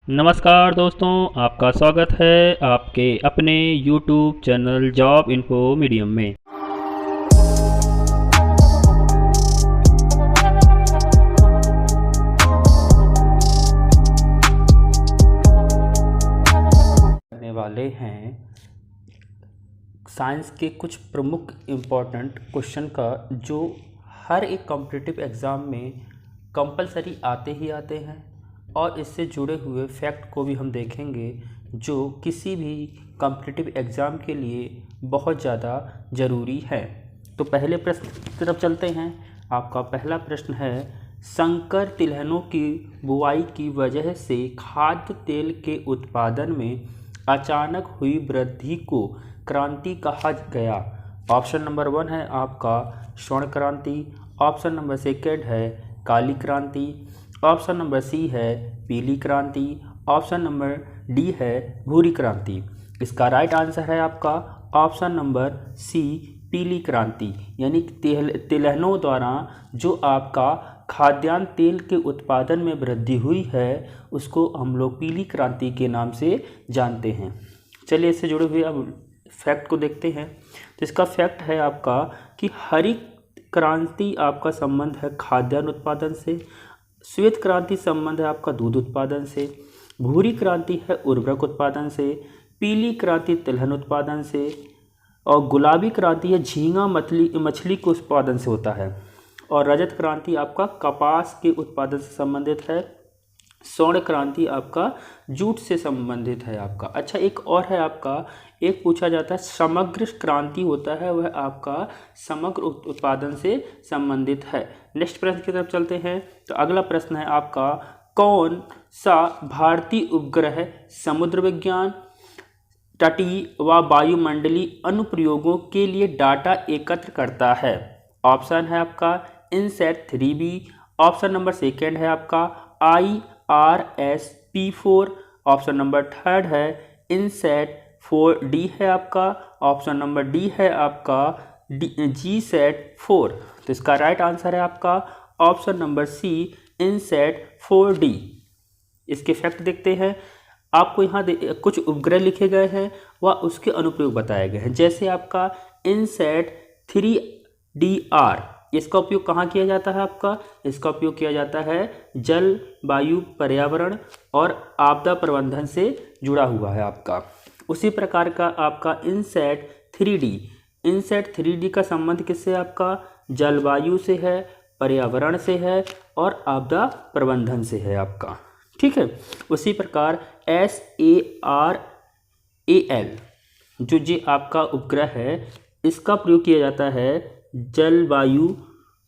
नमस्कार दोस्तों, आपका स्वागत है आपके अपने YouTube channel job info medium में। करने वाले हैं साइंस के कुछ प्रमुख इम्पोर्टेंट क्वेश्चन का जो हर एक कॉम्पिटिटिव एग्ज़ाम में कंपलसरी आते ही आते हैं और इससे जुड़े हुए फैक्ट को भी हम देखेंगे जो किसी भी कॉम्पिटिटिव एग्ज़ाम के लिए बहुत ज़्यादा ज़रूरी है। तो पहले प्रश्न की तरफ चलते हैं। आपका पहला प्रश्न है, संकर तिलहनों की बुआई की वजह से खाद्य तेल के उत्पादन में अचानक हुई वृद्धि को क्रांति कहा गया। ऑप्शन नंबर 1 है आपका स्वर्ण क्रांति, ऑप्शन नंबर 2 है काली क्रांति, ऑप्शन नंबर सी है पीली क्रांति, ऑप्शन नंबर डी है भूरी क्रांति। इसका राइट आंसर है आपका ऑप्शन नंबर सी पीली क्रांति, यानी तिलहनों द्वारा जो आपका खाद्यान्न तेल के उत्पादन में वृद्धि हुई है उसको हम लोग पीली क्रांति के नाम से जानते हैं। चलिए इससे जुड़े हुए अब फैक्ट को देखते हैं। तो इसका फैक्ट है आपका कि हरित क्रांति आपका संबंध है खाद्यान्न उत्पादन से, श्वेत क्रांति संबंध है आपका दूध उत्पादन से, भूरी क्रांति है उर्वरक उत्पादन से, पीली क्रांति तिलहन उत्पादन से और गुलाबी क्रांति है झींगा मछली के उत्पादन से होता है, और रजत क्रांति आपका कपास के उत्पादन से संबंधित है, स्वर्ण क्रांति आपका जूट से संबंधित है आपका। अच्छा, एक और है आपका, एक पूछा जाता है समग्र क्रांति होता है वह आपका समग्र उत्पादन से संबंधित है। नेक्स्ट प्रश्न की तरफ चलते हैं। तो अगला प्रश्न है आपका, कौन सा भारतीय उपग्रह समुद्र विज्ञान, तटीय व वायुमंडलीय अनुप्रयोगों के लिए डाटा एकत्र करता है? ऑप्शन है आपका इनसैट 3B, ऑप्शन नंबर 2 है आपका IRSP4, ऑप्शन नंबर 3 है इनसैट 4D है आपका, ऑप्शन नंबर डी है आपका GSAT 4। तो इसका राइट आंसर है आपका option number C INSAT 4D। इसके फैक्ट देखते हैं। आपको यहाँ कुछ उपग्रह लिखे गए हैं व उसके अनुप्रयोग बताए गए हैं। जैसे आपका इनसैट 3DR, इसका उपयोग कहाँ किया जाता है आपका? इसका उपयोग किया जाता है जल, वायु, पर्यावरण और आपदा प्रबंधन से जुड़ा हुआ है आपका। उसी प्रकार का आपका इनसैट 3D का संबंध किससे? आपका जलवायु से है, पर्यावरण से है और आपदा प्रबंधन से है आपका। ठीक है। उसी प्रकार SARAL जो ये आपका उपग्रह है इसका प्रयोग किया जाता है जलवायु,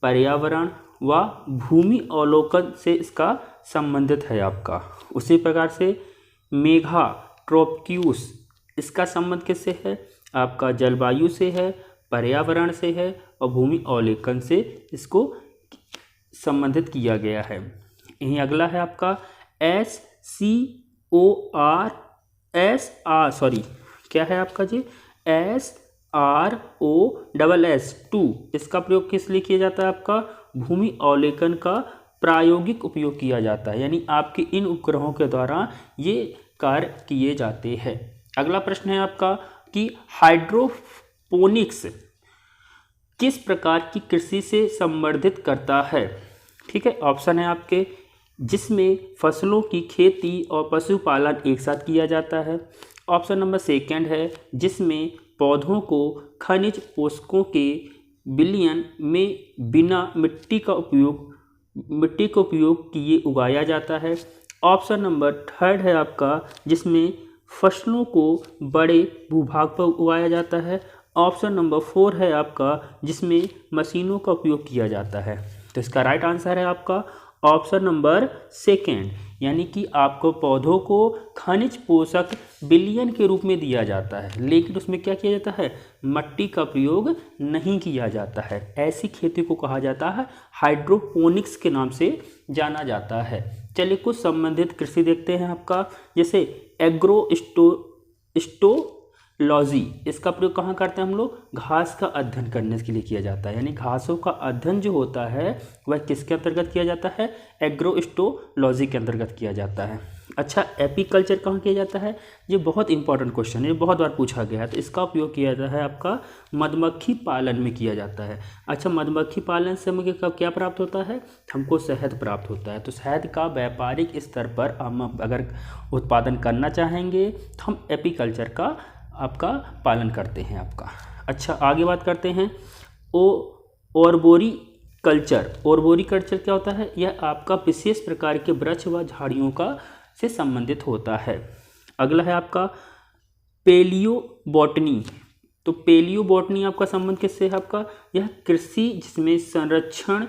पर्यावरण व भूमि अवलोकन से इसका संबंधित है आपका। उसी प्रकार से मेगाट्रोपिक्यूस, इसका संबंध किससे है? आपका जलवायु से है, पर्यावरण से है और भूमि अवलोकन से इसको संबंधित किया गया है। यहीं अगला है आपका क्या है आपका जी? SROSS2, इसका प्रयोग किस लिए किया जाता है? आपका भूमि अवलोकन का प्रायोगिक उपयोग किया जाता है, यानी आपके इन उपग्रहों के द्वारा ये कार्य किए जाते हैं। अगला प्रश्न है आपका कि हाइड्रोपोनिक्स किस प्रकार की कृषि से संवर्धित करता है? ठीक है। ऑप्शन है आपके जिसमें फसलों की खेती और पशुपालन एक साथ किया जाता है, ऑप्शन नंबर 2 है जिसमें पौधों को खनिज पोषकों के विलयन में बिना मिट्टी का उपयोग किए उगाया जाता है, ऑप्शन नंबर 3 है आपका जिसमें फसलों को बड़े भूभाग पर उगाया जाता है, ऑप्शन नंबर 4 है आपका जिसमें मशीनों का उपयोग किया जाता है। तो इसका राइट आंसर है आपका ऑप्शन नंबर 2, यानी कि आपको पौधों को खनिज पोषक विलयन के रूप में दिया जाता है, लेकिन उसमें क्या किया जाता है? मिट्टी का प्रयोग नहीं किया जाता है। ऐसी खेती को कहा जाता है हाइड्रोपोनिक्स के नाम से जाना जाता है। चलिए कुछ संबंधित कृषि देखते हैं आपका, जैसे एग्रोस्टोलॉजी, इसका प्रयोग कहाँ करते हैं हम लोग? घास का अध्ययन करने के लिए किया जाता है, यानी घासों का अध्ययन जो होता है वह किसके अंतर्गत किया जाता है? एग्रोस्टोलॉजी के अंतर्गत किया जाता है। अच्छा, एपीकल्चर कहाँ किया जाता है? ये बहुत इंपॉर्टेंट क्वेश्चन है, ये बहुत बार पूछा गया है। तो इसका उपयोग किया जाता है आपका मधुमक्खी पालन में किया जाता है। अच्छा, मधुमक्खी पालन से हमें कब क्या प्राप्त होता है? हमको शहद प्राप्त होता है। तो शहद का व्यापारिक स्तर पर हम अगर उत्पादन करना चाहेंगे तो हम एपीकल्चर का आपका पालन करते हैं आपका। अच्छा, आगे बात करते हैं ओर्बोरिकल्चर। ओर्बोरिकल्चर क्या होता है? यह आपका विशेष प्रकार के वृक्ष व झाड़ियों का से संबंधित होता है। अगला है आपका पेलियोबॉटनी। तो पेलियोबॉटनी आपका संबंध किससे है? आपका यह कृषि जिसमें संरक्षण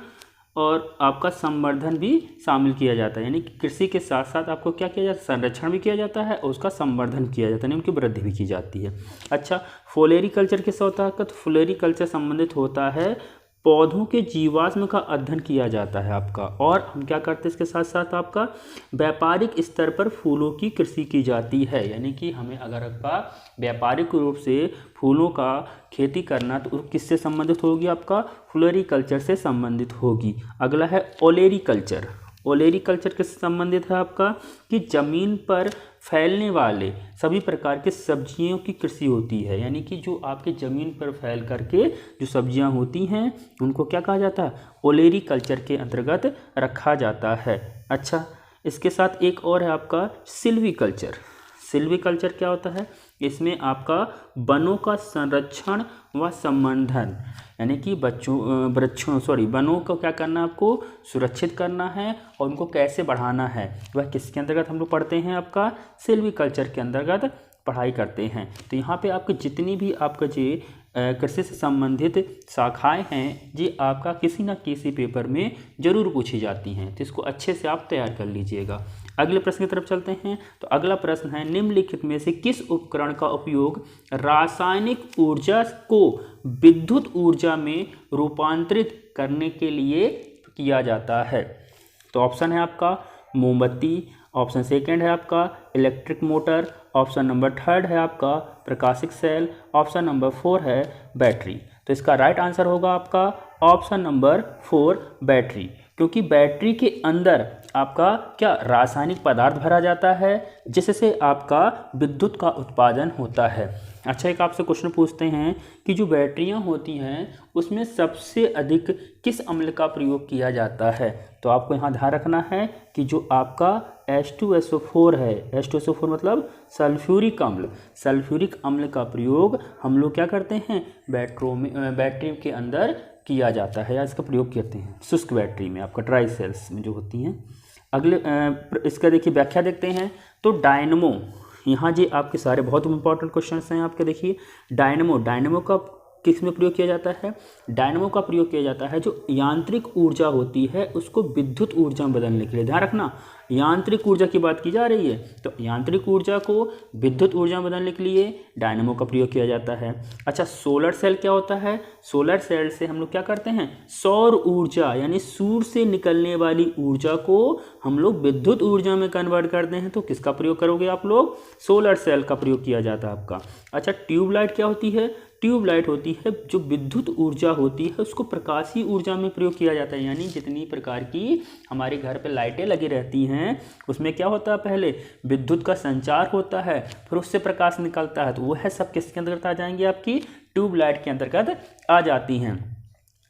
और आपका संवर्धन भी शामिल किया जाता है। यानी कि कृषि के साथ साथ आपको क्या किया जाता है? संरक्षण भी किया जाता है और उसका संवर्धन किया जाता है, यानी उनकी वृद्धि भी की जाती है। अच्छा, फ्लोरिकल्चर किससे होता है? तो फ्लोरिकल्चर संबंधित होता है पौधों के जीवाश्म का अध्ययन किया जाता है आपका। और हम क्या करते हैं इसके साथ साथ आपका व्यापारिक स्तर पर फूलों की कृषि की जाती है। यानी कि हमें अगर आपका व्यापारिक रूप से फूलों का खेती करना तो किससे संबंधित होगी? आपका फ्लोरिकल्चर से संबंधित होगी। अगला है ओलेरीकल्चर। ओलेरीकल्चर किससे संबंधित है? आपका कि जमीन पर फैलने वाले सभी प्रकार के सब्जियों की कृषि होती है। यानी कि जो आपके ज़मीन पर फैल करके जो सब्जियां होती हैं उनको क्या कहा जाता है? ओलेरीकल्चर के अंतर्गत रखा जाता है। अच्छा, इसके साथ एक और है आपका सिल्वीकल्चर। सिल्वीकल्चर क्या होता है? इसमें आपका वनों का संरक्षण व संवर्धन, यानी कि वनों को क्या करना है? आपको सुरक्षित करना है और उनको कैसे बढ़ाना है, वह किसके अंतर्गत हम लोग पढ़ते हैं? आपका सिल्वीकल्चर के अंतर्गत पढ़ाई करते हैं। तो यहाँ पे आपके जितनी भी आपका जी कृषि से संबंधित शाखाएं हैं जी आपका किसी न किसी पेपर में जरूर पूछी जाती हैं। तो इसको अच्छे से आप तैयार कर लीजिएगा। अगले प्रश्न की तरफ चलते हैं। तो अगला प्रश्न है, निम्नलिखित में से किस उपकरण का उपयोग रासायनिक ऊर्जा को विद्युत ऊर्जा में रूपांतरित करने के लिए किया जाता है? तो ऑप्शन है आपका मोमबत्ती, ऑप्शन सेकंड है आपका electric motor, option number third है आपका प्रकाशिक सेल, ऑप्शन नंबर 4 है बैटरी। तो इसका राइट आंसर होगा आपका ऑप्शन नंबर 4 बैटरी, क्योंकि बैटरी के अंदर आपका क्या रासायनिक पदार्थ भरा जाता है जिससे आपका विद्युत का उत्पादन होता है। अच्छा, एक आपसे क्वेश्चन पूछते हैं कि जो बैटरियां होती हैं उसमें सबसे अधिक किस अम्ल का प्रयोग किया जाता है? तो आपको यहाँ ध्यान रखना है कि जो आपका H2SO4 है, H2SO4 मतलब सल्फ्यूरिक अम्ल, सल्फ्यूरिक अम्ल का प्रयोग हम लोग क्या करते हैं? बैटरी के अंदर किया जाता है या इसका प्रयोग करते हैं शुष्क बैटरी में, आपका ड्राई सेल्स में जो होती हैं। अगले इसका देखिए व्याख्या देखते हैं। तो डायनमो, यहाँ जी आपके सारे बहुत इंपॉर्टेंट क्वेश्चन हैं आपके। देखिए डायनमो का किस में प्रयोग किया जाता है? डायनमो का प्रयोग किया जाता है जो यांत्रिक ऊर्जा होती है उसको विद्युत ऊर्जा में बदलने के लिए। ध्यान रखना, यांत्रिक ऊर्जा की बात की जा रही है, तो यांत्रिक ऊर्जा को विद्युत ऊर्जा में बदलने के लिए डायनमो का प्रयोग किया जाता है। अच्छा, सोलर सेल क्या होता है? सोलर सेल से हम लोग क्या करते हैं? सौर ऊर्जा यानी सूर्य से निकलने वाली ऊर्जा को हम लोग विद्युत ऊर्जा में कन्वर्ट करते हैं। तो किसका प्रयोग करोगे आप लोग? सोलर सेल का प्रयोग किया जाता है आपका। अच्छा, ट्यूबलाइट क्या होती है? ट्यूबलाइट होती है जो विद्युत ऊर्जा होती है उसको प्रकाशीय ऊर्जा में प्रयोग किया जाता है। यानी जितनी प्रकार की हमारे घर पे लाइटें लगी रहती हैं उसमें क्या होता है? पहले विद्युत का संचार होता है, फिर उससे प्रकाश निकलता है। तो वह सब किसके अंतर्गत आ जाएंगी? आपकी ट्यूबलाइट के अंतर्गत आ जाती हैं।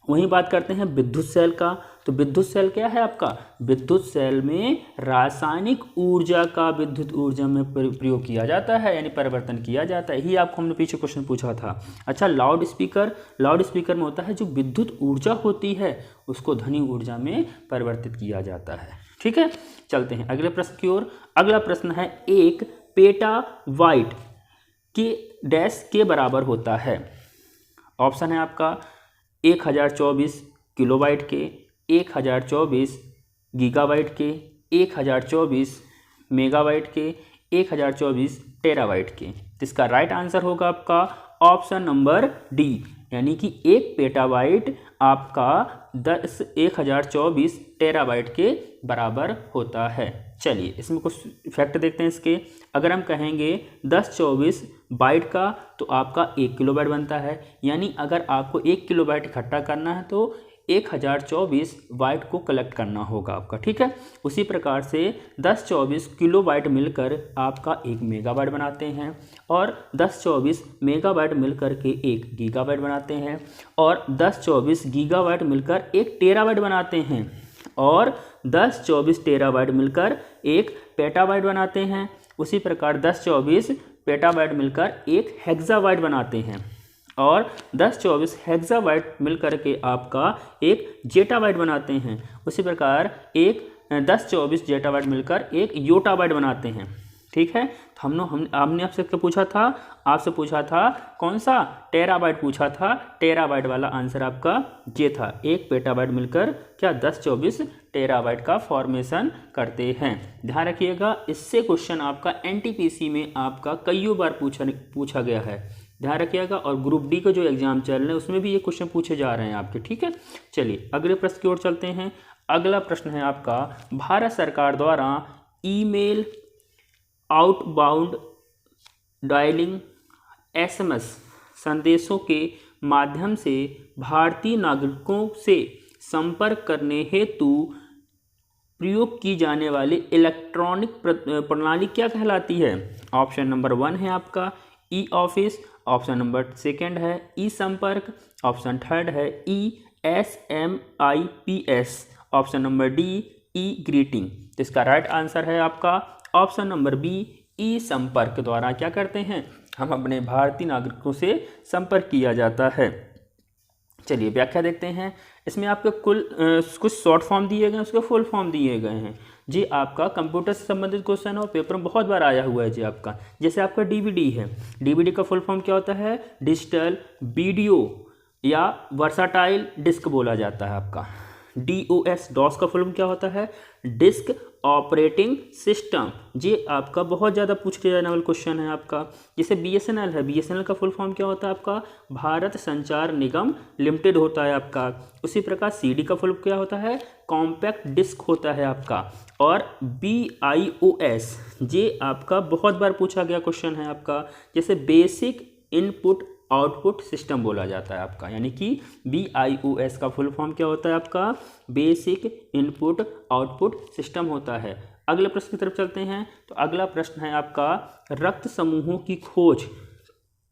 वहीं बात करते हैं विद्युत सेल का। तो विद्युत सेल क्या है आपका? विद्युत सेल में रासायनिक ऊर्जा का विद्युत ऊर्जा में प्रयोग किया जाता है, यानी परिवर्तन किया जाता है। ही आपको हमने पीछे क्वेश्चन पूछा था। अच्छा, लाउड स्पीकर में होता है जो विद्युत ऊर्जा होती है उसको ध्वनि ऊर्जा में परिवर्तित किया जाता है। ठीक है, चलते हैं अगले प्रश्न की ओर। अगला प्रश्न है, एक पेटावाइट के डैश के बराबर होता है? ऑप्शन है आपका 1024 किलोबाइट के, 1024 गीगाबाइट के, 1024 मेगाबाइट के, 1024 टेराबाइट के। इसका राइट आंसर होगा आपका ऑप्शन नंबर डी, यानी कि एक पेटाबाइट आपका 1024 टेराबाइट के बराबर होता है। चलिए इसमें कुछ फैक्ट देखते हैं इसके। अगर हम कहेंगे 1024 बाइट का तो आपका 1 किलोबाइट बनता है। यानी अगर आपको 1 किलोबाइट इकट्ठा करना है तो 1024 बाइट को कलेक्ट करना होगा आपका, ठीक है। उसी प्रकार से 1024 किलोबाइट मिलकर आपका 1 मेगाबाइट बनाते हैं, और 1024 मेगाबाइट मिलकर के 1 गीगाबाइट बनाते हैं, और 1024 गीगाबाइट मिलकर 1 टेराबाइट बनाते हैं, और 1024 टेराबाइट मिलकर 1 पेटाबाइट बनाते हैं। उसी प्रकार 1024 पेटाबाइट मिलकर 1 हेक्साबाइट बनाते हैं, और 1024 हेक्साबाइट मिलकर के आपका 1 जेटाबाइट बनाते हैं। उसी प्रकार 1024 जेटाबाइट मिलकर 1 योटाबाइट बनाते हैं, ठीक है। तो हमने आपसे पूछा था कौन सा, टेराबाइट पूछा था। टेराबाइट वाला आंसर आपका ये था। 1 पेटाबाइट मिलकर क्या 1024 टेराबाइट का फॉर्मेशन करते हैं। ध्यान रखिएगा, इससे क्वेश्चन आपका एनटीपीसी में आपका कई बार पूछा गया है। ध्यान रखिएगा, और ग्रुप डी का जो एग्जाम चल रहे हैं उसमें भी ये क्वेश्चन पूछे जा रहे हैं आपके, ठीक है। चलिए अगले प्रश्न की ओर चलते हैं। अगला प्रश्न है आपका, भारत सरकार द्वारा ईमेल, आउटबाउंड डायलिंग, एसएमएस संदेशों के माध्यम से भारतीय नागरिकों से संपर्क करने हेतु प्रयोग की जाने वाली इलेक्ट्रॉनिक प्रणाली क्या कहलाती है। ऑप्शन नंबर 1 है आपका ई ऑफिस, ऑप्शन नंबर 2 है ई संपर्क, ऑप्शन 3 है ESMIPS, option number D E greeting. तो इसका राइट आंसर है आपका ऑप्शन नंबर बी, ई संपर्क द्वारा क्या करते हैं, हम अपने भारतीय नागरिकों से संपर्क किया जाता है। चलिए व्याख्या देखते हैं। इसमें आपके कुछ शॉर्ट फॉर्म दिए गए हैं, उसके फुल फॉर्म दिए गए हैं जी। आपका कंप्यूटर से संबंधित क्वेश्चन और पेपर में बहुत बार आया हुआ है जी आपका। जैसे आपका डीवीडी है, डीवीडी का फुल फॉर्म क्या होता है, डिजिटल वीडियो या वर्साटाइल डिस्क बोला जाता है आपका। DOS डॉस का फुल फॉर्म क्या होता है, डिस्क ऑपरेटिंग सिस्टम। ये आपका बहुत ज़्यादा पूछे जाने वाला क्वेश्चन है आपका। जैसे BSNL है, BSNL का फुल फॉर्म क्या होता है आपका, भारत संचार निगम लिमिटेड होता है आपका। उसी प्रकार CD का फुल क्या होता है, कॉम्पैक्ट डिस्क होता है आपका। और BIOS ये आपका बहुत बार पूछा गया क्वेश्चन है आपका। जैसे बेसिक इनपुट आउटपुट सिस्टम बोला जाता है आपका, यानी कि BIOS का फुल फॉर्म क्या होता है आपका, बेसिक इनपुट आउटपुट सिस्टम होता है। अगले प्रश्न की तरफ चलते हैं। तो अगला प्रश्न है आपका, रक्त समूहों की खोज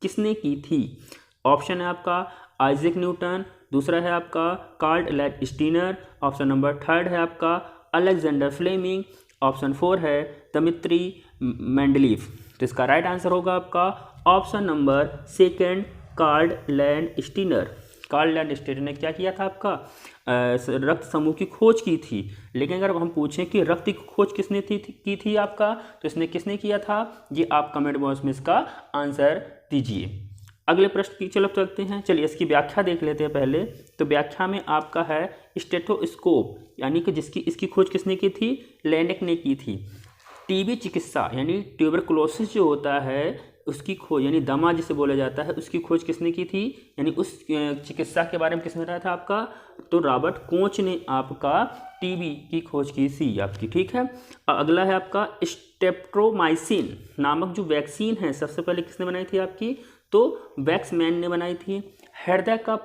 किसने की थी। ऑप्शन है आपका आइजैक न्यूटन, दूसरा है आपका कार्ल लैंड-स्टीनर, ऑप्शन नंबर 3 है आपका अलेक्जेंडर फ्लेमिंग, ऑप्शन 4 है दिमित्री मेंडलीफ। तो इसका राइट आंसर होगा आपका option number 2 Karl Landsteiner. Karl Landsteiner ने क्या किया था आपका, रक्त समूह की खोज की थी। लेकिन अगर हम पूछें कि रक्त की खोज किसने की थी आपका, तो इसने किसने किया था, ये आप कमेंट बॉक्स में इसका आंसर दीजिए। अगले प्रश्न की तरफ चलते हैं। चलिए इसकी व्याख्या देख लेते हैं पहले। तो व्याख्या में आपका है स्टेथोस्कोप, यानी कि इसकी खोज किसने की थी, लैंडेक ने की थी। टीबी चिकित्सा यानी ट्यूबरकुलोसिस जो होता है उसकी खोज, यानी दमा जिसे बोला जाता है, उसकी खोज किसने की थी, यानी उस चिकित्सा के बारे में किसने बताया था आपका, तो रॉबर्ट कोच ने आपका टीबी की खोज की थी आपकी, ठीक है। अगला है आपका स्ट्रेप्टोमाइसिन नामक जो वैक्सीन है, सबसे पहले किसने बनाई थी आपकी, तो वैक्समैन ने बनाई थी। हृदय का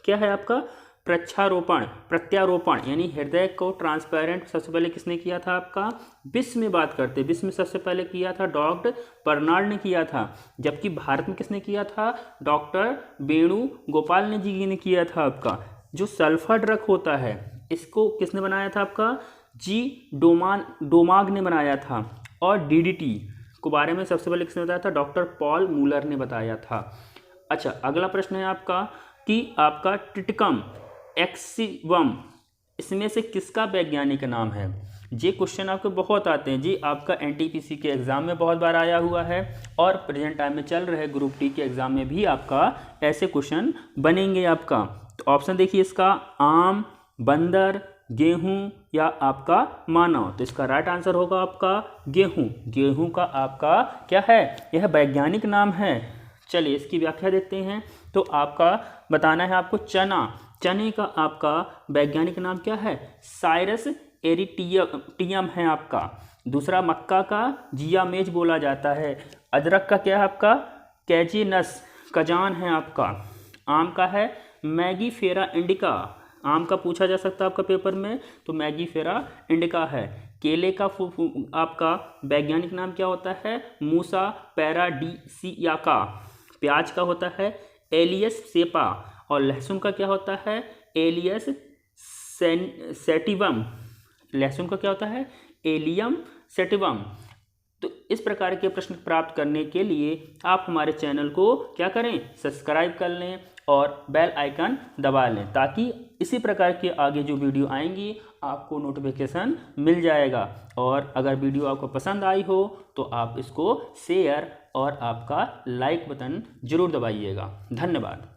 क्या है आपका, प्रत्यारोपण यानी हृदय को ट्रांसपेरेंट सबसे पहले किसने किया था आपका, विश्व में बात करते, विश्व में सबसे पहले किया था डॉक्टर बर्नार्ड ने किया था। जबकि भारत में किसने किया था, डॉक्टर वेणु गोपाल जी ने किया था आपका। जो सल्फर ड्रग होता है इसको किसने बनाया था आपका, जी डोमाग ने बनाया था। और DDT को बारे में सबसे पहले किसने बताया था, डॉक्टर पॉल मूलर ने बताया था। अच्छा अगला प्रश्न है आपका कि आपका टिटकम एक्सिवम इसमें से किसका वैज्ञानिक नाम है। ये क्वेश्चन आपको बहुत आते हैं जी, आपका NTPC के एग्ज़ाम में बहुत बार आया हुआ है और प्रेजेंट टाइम में चल रहे ग्रुप डी के एग्ज़ाम में भी आपका ऐसे क्वेश्चन बनेंगे आपका। तो ऑप्शन देखिए इसका, आम, बंदर, गेहूं या आपका मानव। तो इसका राइट आंसर होगा आपका गेहूं। गेहूं का आपका क्या है, यह वैज्ञानिक नाम है। चलिए इसकी व्याख्या देते हैं। तो आपका बताना है आपको चना, चने का आपका वैज्ञानिक नाम क्या है, साइरस एरिटियम है आपका। दूसरा मक्का का जियामेज बोला जाता है। अदरक का क्या है आपका, कैजिनस कजान है आपका। आम का है मैगीफेरा इंडिका, आम का पूछा जा सकता है आपका पेपर में, तो मैगीफेरा इंडिका है। केले का आपका वैज्ञानिक नाम क्या होता है? मूसा पैराडीसियाका। प्याज का होता है एलियस सेपा, और लहसुन का क्या होता है? Allius sativum. लहसुन का क्या होता है? Allium sativum. तो इस प्रकार के प्रश्न प्राप्त करने के लिए आप हमारे चैनल को क्या करें? सब्सक्राइब कर लें और बेल आइकन दबा लें, ताकि इसी प्रकार के आगे जो वीडियो आएंगी आपको नोटिफिकेशन मिल जाएगा। और अगर वीडियो आपको पसंद आई हो तो आप इसको शेयर और आपका लाइक बटन जरूर दबाइएगा। धन्यवाद।